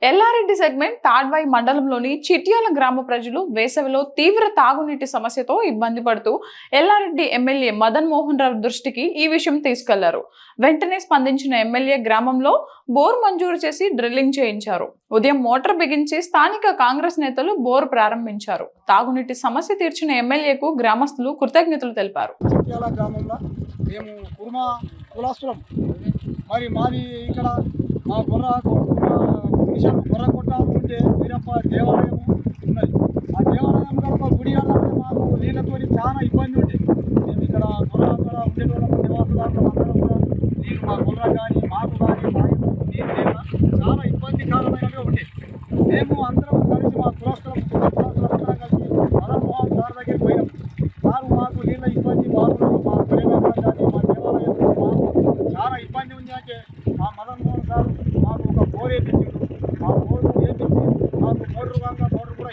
Yellareddy segment Tadvai మండలంలోని చిట్యాల గ్రామ ప్రజలు వేసవిలో తీవ్ర తాగునీటి సమస్యతో ఇబ్బంది పడుతూ ఎల్లారెడ్డి ఎమ్మెల్యే మదన్ మోహన్ రావు దృష్టికి ఈ విషయం తీసుకెళ్లారు. వెంటనే స్పందించిన ఎమ్మెల్యే గ్రామంలో బోర్ మంజూరు చేసి డ్రిల్లింగ్ చేయించారు. ఉదయం మోటార్ బిగించి స్థానిక కాంగ్రెస్ నేతలు బోర్ ప్రారంభించారు. తాగునీటి సమస్య తీర్చిన ఎమ్మెల్యేకు గ్రామస్తులు కృతజ్ఞతలు తెలిపారు. కొర్రకొట్ట ఉంటే వీరప్ప దేవాలయం ఉన్నది. ఆ దేవాలయం కూడా గుడి అన్నప్పుడు మాకు నీళ్ళతో చాలా ఇబ్బంది ఉండేది. మేము ఇక్కడ కొర్రక్కడ ఉండేటోళ్ళం నివాసదారులు అందరం కూడా నీళ్ళు మా కొర్ర కానీ మాకు కానీ నీళ్ళు లేక చాలా ఇబ్బందికరమైనవిగా ఉండేది. మేము అందరం కలిసి మా కులస్తులం అందరం కలిసి మదన్ మోహన్ సార్ దగ్గరికి పోయినాం. సార్ మాకు నీళ్ళ ఇబ్బంది బాగుంది, మా పరిణామం కానీ మా దేవాలయం మాకు చాలా ఇబ్బంది ఉంది అంటే మా మదన్ మోహన్ సార్ మాకు ఒక బోర్ వేయించాడు. ఆ మోటార్ వేయించి మాకు మోటార్ కూడా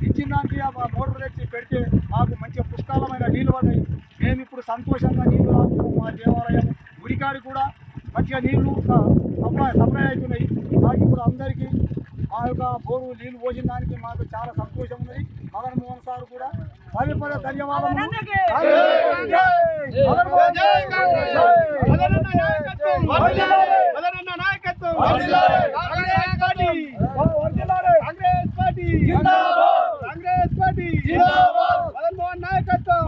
ఇచ్చిన దానికి ఆ మోటార్ తెచ్చి పెడితే మాకు మంచిగా పుష్కలమైన నీళ్ళు పడ్డాయి. మేము ఇప్పుడు సంతోషంగా నీళ్లు తాగుతున్నాం. మా దేవాలయం గుడికాడికి కూడా మంచిగా నీళ్లు సప్లై అవుతున్నాయి. మాకు ఇప్పుడు అందరికీ మా యొక్క బోరు నీళ్లు పోసిన దానికి మాకు చాలా సంతోషం ఉన్నది. మదన్ మోహన్ సార్ కూడా పదే పదే ధన్యవాదాలు. కాంగ్రెస్ పార్టీ జిందాబాద్. మదన్ మోహన్ నాయకత్వం.